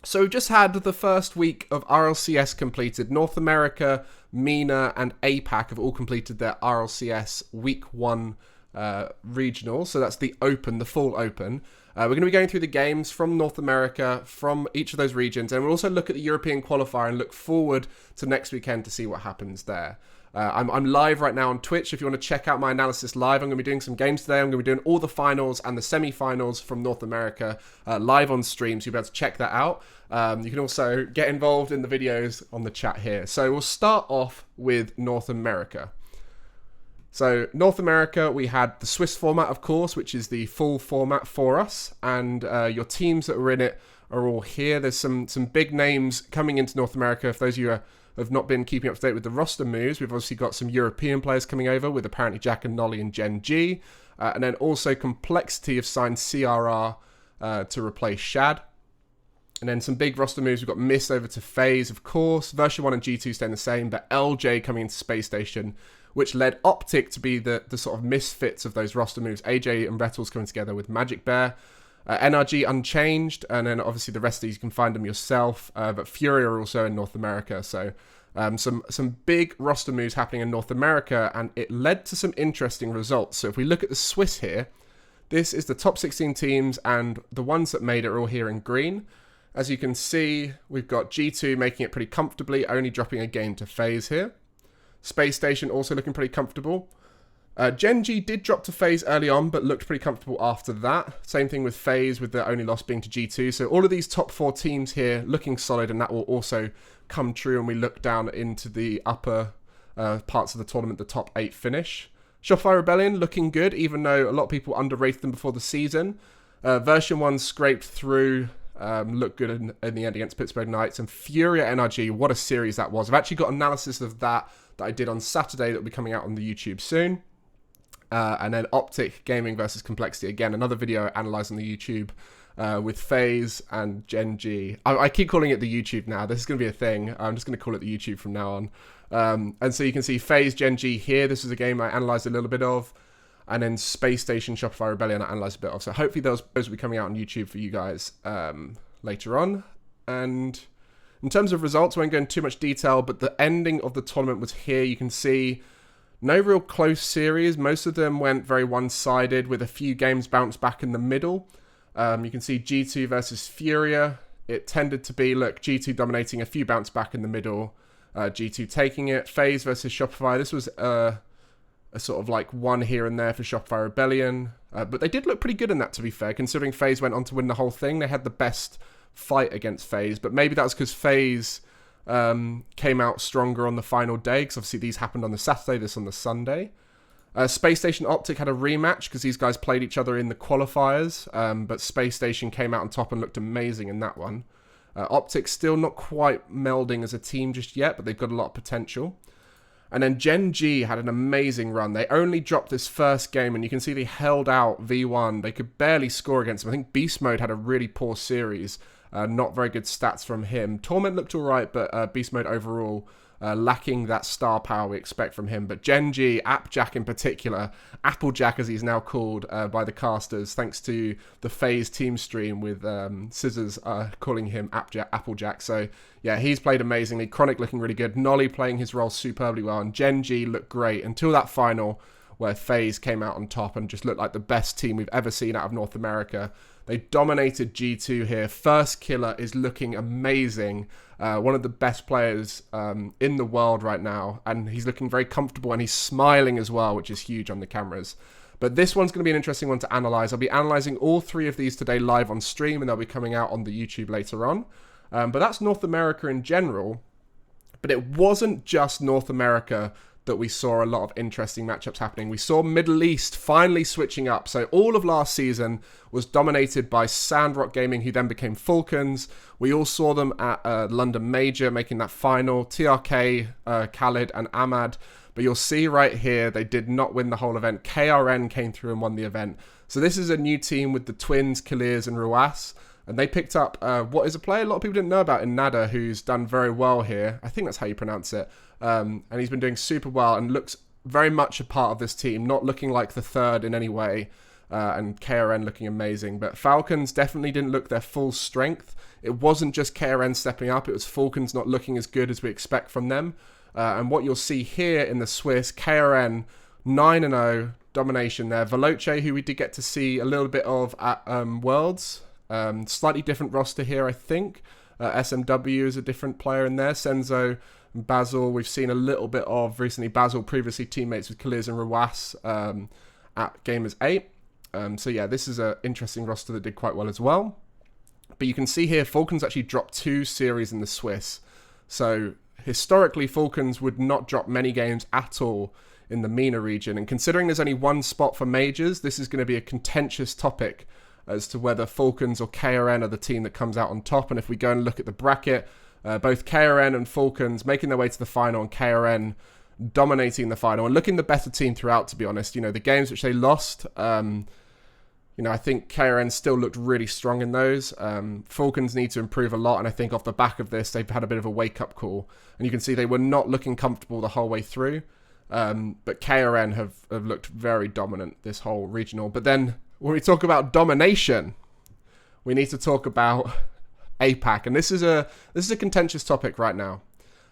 So we've just had the first week of RLCS completed. North America, MENA, and APAC have all completed their RLCS Week 1 regional. So that's the Open, the full Open. We're going to be going through the games from North America, from each of those regions, and we'll also look at the European qualifier and look forward to next weekend to see what happens there. I'm live right now on Twitch. If you want to check out my analysis live, I'm going to be doing some games today. I'm going to be doing all the finals and the semi-finals from North America live on stream, so you'll be able to check that out. You can also get involved in the videos on the chat here. So we'll start off with North America. So North America, we had the Swiss format, of course, which is the full format for us. And your teams that are in it are all here. There's some big names coming into North America. If those of you have not been keeping up to date with the roster moves, we've obviously got some European players coming over with apparently Jack and Nolly and Gen G. And then also Complexity have signed CRR to replace Shad. And then some big roster moves. We've got Mist over to FaZe, of course. Version 1 and G2 staying the same, but LJ coming into Space Station, which led Optic to be the sort of misfits of those roster moves. AJ and Retals coming together with Magic Bear. NRG unchanged, and then obviously the rest of these you can find them yourself. But Fury are also in North America, so some big roster moves happening in North America, and it led to some interesting results. So if we look at the Swiss here, this is the top 16 teams, and the ones that made it are all here in green. As you can see, we've got G2 making it pretty comfortably, only dropping a game to FaZe here. Space Station also looking pretty comfortable. Gen G did drop to FaZe early on, but looked pretty comfortable after that. Same thing with FaZe, with the only loss being to G2. So all of these top 4 teams here looking solid, and that will also come true when we look down into the upper parts of the tournament, the top 8 finish. Shopify Rebellion looking good, even though a lot of people underrated them before the season. Version 1 scraped through, looked good in the end against Pittsburgh Knights. And Furia NRG, what a series that was. I've actually got analysis of that I did on Saturday that will be coming out on the YouTube soon. And then Optic Gaming versus Complexity. Again, another video analysing the YouTube with FaZe and Gen G. I keep calling it the YouTube now. This is going to be a thing. I'm just going to call it the YouTube from now on. And so you can see FaZe, Gen G here. This is a game I analysed a little bit of. And then Space Station, Shopify Rebellion, I analysed a bit of. So hopefully those will be coming out on YouTube for you guys later on. And in terms of results, I won't go into too much detail, but the ending of the tournament was here. You can see no real close series. Most of them went very one-sided with a few games bounced back in the middle. You can see G2 versus Furia. It tended to be, look, G2 dominating, a few bounce back in the middle. G2 taking it. FaZe versus Shopify. This was a sort of like one here and there for Shopify Rebellion. But they did look pretty good in that, to be fair, considering FaZe went on to win the whole thing. They had the best fight against FaZe, but maybe that was because FaZe came out stronger on the final day, because obviously these happened on the Saturday, this on the Sunday. Space Station Optic had a rematch because these guys played each other in the qualifiers, but Space Station came out on top and looked amazing in that one. Optic still not quite melding as a team just yet, but they've got a lot of potential. And then Gen G had an amazing run. They only dropped this first game, and you can see they held out V1. They could barely score against them. I think Beast Mode had a really poor series. Not very good stats from him. Torment looked alright, but Beast Mode overall lacking that star power we expect from him. But Gen G, Applejack in particular, Applejack as he's now called by the casters, thanks to the FaZe team stream with Scissors calling him Applejack. So yeah, he's played amazingly. Chronic looking really good. Nolly playing his role superbly well. And Gen G looked great until that final where FaZe came out on top and just looked like the best team we've ever seen out of North America. They dominated G2 here. First Killer is looking amazing. One of the best players in the world right now. And he's looking very comfortable, and he's smiling as well, which is huge on the cameras. But this one's going to be an interesting one to analyse. I'll be analysing all 3 of these today live on stream, and they'll be coming out on the YouTube later on. But that's North America in general. But it wasn't just North America that we saw a lot of interesting matchups happening. We saw Middle East finally switching up. So all of last season was dominated by Sandrock Gaming, who then became Falcons. We all saw them at London Major making that final. TRK, Khalid and Ahmad. But you'll see right here, they did not win the whole event. KRN came through and won the event. So this is a new team with the Twins, Kalirs and Ruas. And they picked up what is a player a lot of people didn't know about in Nada, who's done very well here. I think that's how you pronounce it. And he's been doing super well and looks very much a part of this team, not looking like the third in any way. and KRN looking amazing. But Falcons definitely didn't look their full strength. It wasn't just KRN stepping up, it was Falcons not looking as good as we expect from them. And what you'll see here in the Swiss, KRN 9-0 domination there. Veloce, who we did get to see a little bit of at Worlds. Slightly different roster here, I think. SMW is a different player in there. Senzo and Basil, we've seen a little bit of recently. Basil, previously teammates with Kaliz and Rawas at Gamers 8. So yeah, this is an interesting roster that did quite well as well. But you can see here, Falcons actually dropped 2 series in the Swiss. So historically, Falcons would not drop many games at all in the MENA region. And considering there's only 1 spot for majors, this is going to be a contentious topic as to whether Falcons or KRN are the team that comes out on top. And if we go and look at the bracket, both KRN and Falcons making their way to the final, and KRN dominating the final and looking the better team throughout, to be honest. You know, the games which they lost, I think KRN still looked really strong in those. Falcons need to improve a lot, and I think off the back of this, they've had a bit of a wake-up call. And you can see they were not looking comfortable the whole way through. But KRN have looked very dominant this whole regional. But then, when we talk about domination, we need to talk about APAC. And this is a contentious topic right now.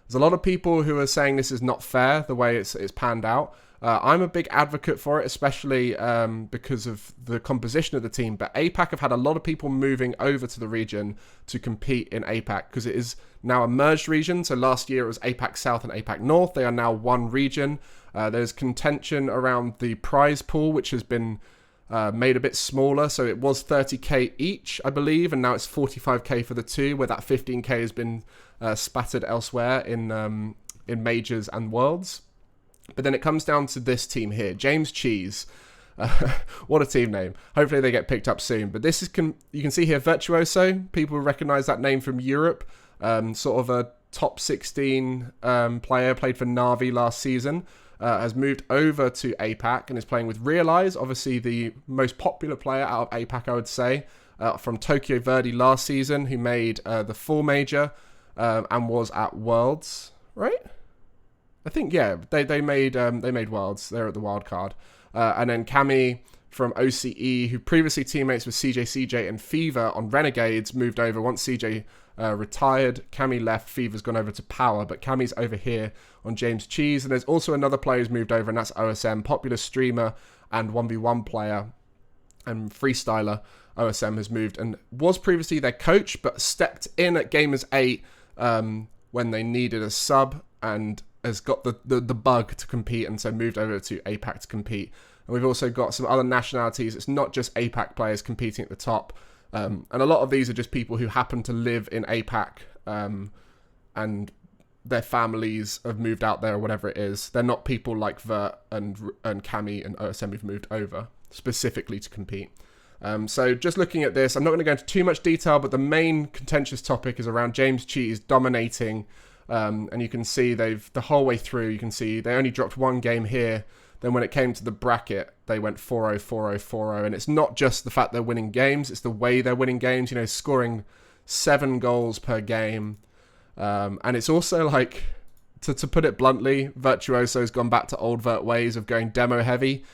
There's a lot of people who are saying this is not fair, the way it's panned out. I'm a big advocate for it, especially because of the composition of the team. But APAC have had a lot of people moving over to the region to compete in APAC because it is now a merged region. So last year it was APAC South and APAC North. They are now one region. There's contention around the prize pool, which has been made a bit smaller. So it was 30k each, I believe, and now it's 45k for the two, where that 15k has been spattered elsewhere in majors and worlds. But then it comes down to this team here, James Cheese. What a team name. Hopefully they get picked up soon. But this is, you can see here, Virtuoso. People recognize that name from Europe. Sort of a top 16 player, played for Navi last season. Has moved over to APAC and is playing with Realize, obviously the most popular player out of APAC, I would say, from Tokyo Verdy last season, who made the full major and was at Worlds, right? I think, yeah, they made Worlds. They're at the wild card. And then Cami from OCE, who previously teammates with CJ and Fever on Renegades, moved over once CJ retired. Cami left, Fever's gone over to Power, but Cami's over here on James Cheese. And there's also another player who's moved over, and that's OSM, popular streamer and 1v1 player and freestyler. OSM has moved and was previously their coach, but stepped in at Gamers 8 when they needed a sub, and has got the bug to compete, and so moved over to APAC to compete. And we've also got some other nationalities. It's not just APAC players competing at the top. And a lot of these are just people who happen to live in APAC and their families have moved out there or whatever it is. They're not people like Vert and Cami and OSM who've moved over specifically to compete. So just looking at this, I'm not going to go into too much detail, but the main contentious topic is around James Cheese dominating. And you can see the whole way through, you can see they only dropped one game here. Then when it came to the bracket, they went 4-0, 4-0, 4-0. And it's not just the fact they're winning games, it's the way they're winning games, scoring 7 goals per game. And it's also like, to put it bluntly, Virtuoso's gone back to old Vert ways of going demo heavy.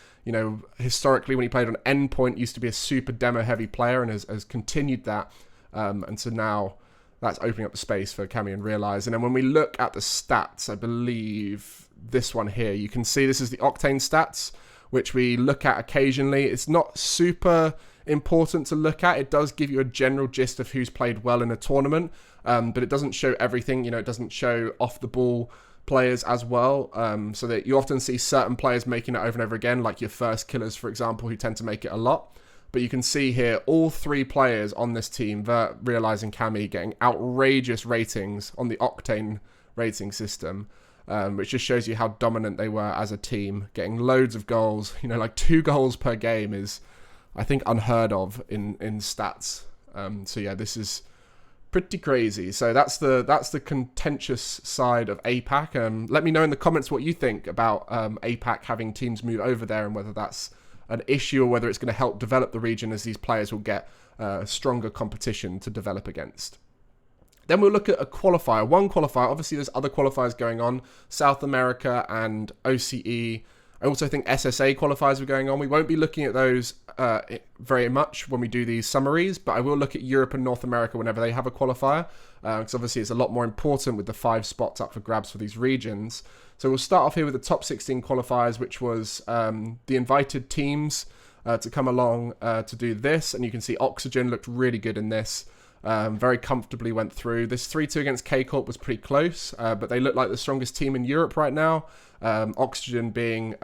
Historically when he played on Endpoint, used to be a super demo heavy player and has continued that. And so now that's opening up the space for Cami and Realize. And then when we look at the stats, I believe this one here, you can see this is the Octane stats, which we look at occasionally. It's not super important to look at. It does give you a general gist of who's played well in a tournament, but it doesn't show everything. It doesn't show off the ball players as well, so that you often see certain players making it over and over again, like your first killers, for example, who tend to make it a lot. But you can see here, all 3 players on this team, Vert, Realize and Cami, getting outrageous ratings on the Octane rating system, which just shows you how dominant they were as a team, getting loads of goals. Like 2 goals per game is, I think, unheard of in stats. So yeah, this is pretty crazy. So that's the contentious side of APAC. Let me know in the comments what you think about APAC having teams move over there, and whether that's an issue or whether it's going to help develop the region, as these players will get stronger competition to develop against. Then we'll look at a qualifier. One qualifier, obviously there's other qualifiers going on. South America and OCE I also think SSA qualifiers are going on. We won't be looking at those very much when we do these summaries, but I will look at Europe and North America whenever they have a qualifier, because obviously it's a lot more important with the 5 spots up for grabs for these regions. So we'll start off here with the top 16 qualifiers, which was the invited teams to come along to do this. And you can see Oxygen looked really good in this. Very comfortably went through. This 3-2 against K-Corp was pretty close, but they look like the strongest team in Europe right now. Oxygen being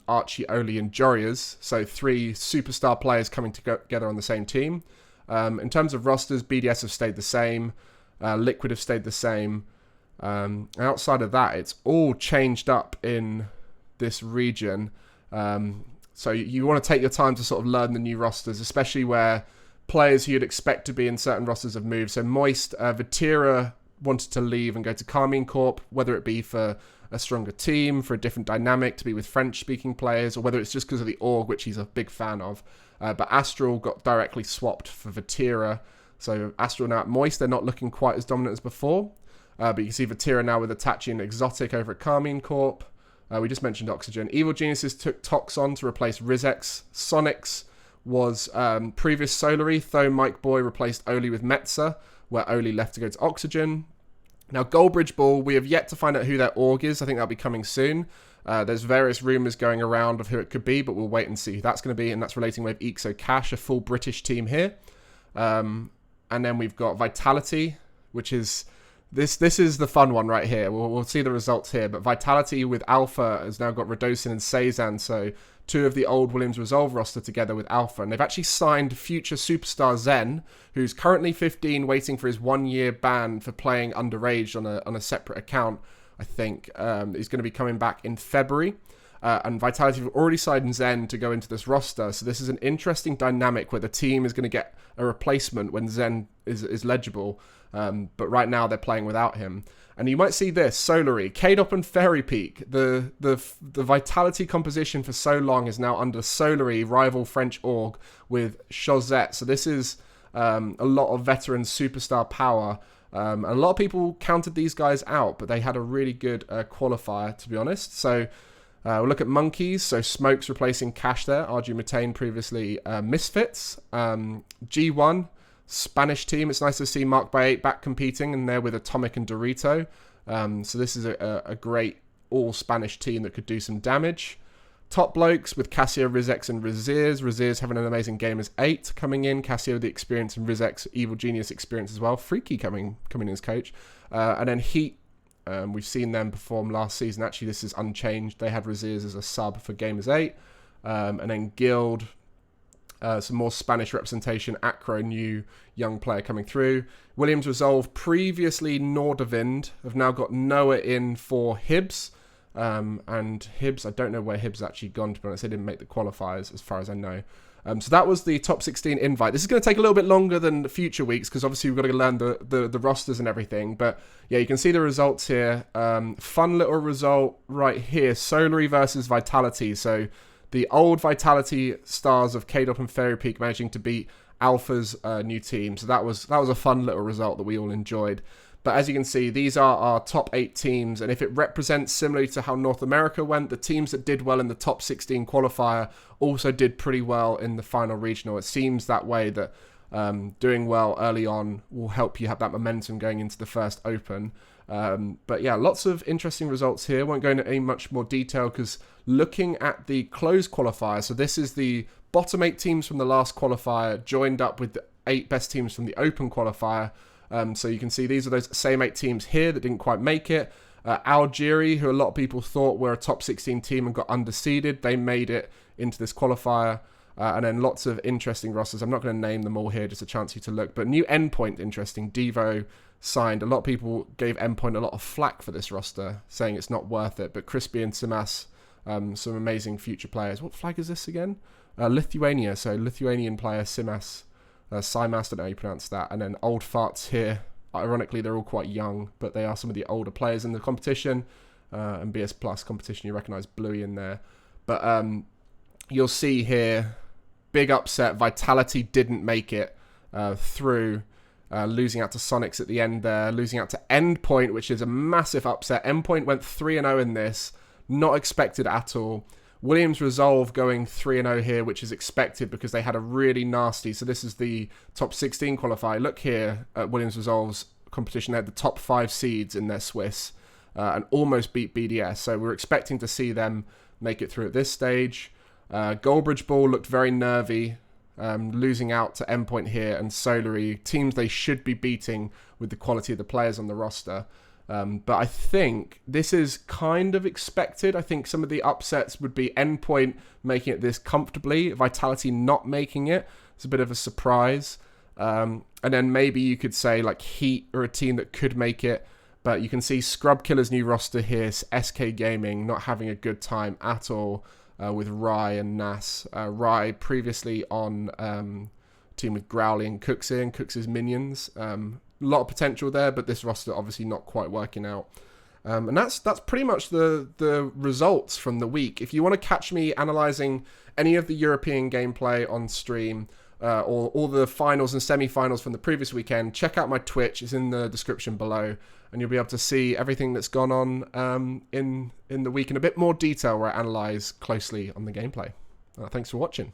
Archie, Oli and Jorias, so 3 superstar players coming together on the same team. In terms of rosters, BDS have stayed the same, Liquid have stayed the same. Outside of that, it's all changed up in this region. So you want to take your time to sort of learn the new rosters, especially where players who you'd expect to be in certain rosters have moved. So Moist, Vatira wanted to leave and go to Carmine Corp, whether it be for a stronger team, for a different dynamic, to be with French-speaking players, or whether it's just because of the org, which he's a big fan of. But Astral got directly swapped for Vatira. So Astral now at Moist, they're not looking quite as dominant as before. But you can see Vatira now with Itachi and Exotic over at Carmine Corp. We just mentioned Oxygen. Evil Geniuses took Tox on to replace Rizex. Sonics was previous Solary, though Mike Boy replaced Oli with Metza, where Oli left to go to Oxygen. Now, Goldbridge Ball, we have yet to find out who their org is. I think that'll be coming soon. There's various rumours going around of who it could be, but we'll wait and see who that's going to be, and that's relating with Exo Cash, a full British team here. And then we've got Vitality, which is... This is the fun one right here. We'll see the results here. But Vitality with Alpha has now got Radosin and Cezanne. So 2 of the old Williams Resolve roster together with Alpha. And they've actually signed future superstar Zen, who's currently 15, waiting for his 1-year ban for playing underage on a separate account, I think. He's going to be coming back in February. And Vitality have already signed Zen to go into this roster. So this is an interesting dynamic where the team is going to get a replacement when Zen is legible. But right now they're playing without him. And you might see this, Solary, K-Dop and Fairy Peak. The Vitality composition for so long is now under Solary, rival French org, with Chosette. So this is a lot of veteran superstar power. A lot of people counted these guys out, but they had a really good qualifier, to be honest. So we'll look at Monkeys. So Smokes replacing Cash there. Arju Mutane previously Misfits. G1. Spanish team. It's nice to see Mark by 8 back competing, and they're with Atomic and Dorito. So this is a great all-Spanish team that could do some damage. Top blokes with Cassio, Rizex, and Razirs. Razirs having an amazing game as 8 coming in. Cassio the experience, and Rizex Evil Genius experience as well. Freaky coming in as coach. And then Heat. We've seen them perform last season. Actually, this is unchanged. They had Razirs as a sub for game as 8. And then Guild. Some more Spanish representation. Acro, new young player coming through. Williams Resolve, previously Nordavind, have now got Noah in for Hibs. And Hibs, I don't know where Hibs actually gone, to be honest. They didn't make the qualifiers, as far as I know. So that was the top 16 invite. This is going to take a little bit longer than the future weeks, because obviously we've got to learn the rosters and everything. But yeah, you can see the results here. Fun little result right here. Solary versus Vitality. So the old Vitality stars of K-Dop and Fairy Peak managing to beat Alpha's new team. So that was a fun little result that we all enjoyed. But as you can see, these are our top 8 teams. And if it represents similarly to how North America went, the teams that did well in the top 16 qualifier also did pretty well in the final regional. It seems that way, that doing well early on will help you have that momentum going into the first Open. But yeah, lots of interesting results here. Won't go into any much more detail, because looking at the closed qualifier, so this is the bottom 8 teams from the last qualifier joined up with the 8 best teams from the Open qualifier. So you can see these are those same 8 teams here that didn't quite make it. Algeria, who a lot of people thought were a top 16 team and got underseeded, they made it into this qualifier. And then lots of interesting rosters. I'm not going to name them all here, just a chance for you to look. But new Endpoint, interesting. Devo signed. A lot of people gave Endpoint a lot of flack for this roster, saying it's not worth it. But Crispy and Simas, some amazing future players. What flag is this again? Lithuania. So Lithuanian player Simas. Simas, I don't know how you pronounce that. And then Old Farts here. Ironically, they're all quite young, but they are some of the older players in the competition. And BS Plus competition, you recognise Bluey in there. But you'll see here, big upset. Vitality didn't make it through, losing out to Sonics at the end there, losing out to Endpoint, which is a massive upset. Endpoint went 3-0 in this, not expected at all. Williams Resolve going 3-0 here, which is expected because they had a really nasty... So this is the top 16 qualifier. Look here at Williams Resolve's competition. They had the top 5 seeds in their Swiss and almost beat BDS. So we're expecting to see them make it through at this stage. Goldbridge Ball looked very nervy, losing out to Endpoint here and Solary, teams they should be beating with the quality of the players on the roster. But I think this is kind of expected. I think some of the upsets would be Endpoint making it this comfortably, Vitality not making it. It's a bit of a surprise. And then maybe you could say like Heat are a team that could make it. But you can see Scrub Killer's new roster here, SK Gaming, not having a good time at all with Rai and Nas. Rai previously on team with Growly and Cooksy and Cooks's minions. A lot of potential there, but this roster obviously not quite working out. And that's pretty much the results from the week. If you want to catch me analysing any of the European gameplay on stream or all the finals and semi-finals from the previous weekend, check out my Twitch. It's in the description below, and you'll be able to see everything that's gone on in the week in a bit more detail where I analyse closely on the gameplay. Thanks for watching.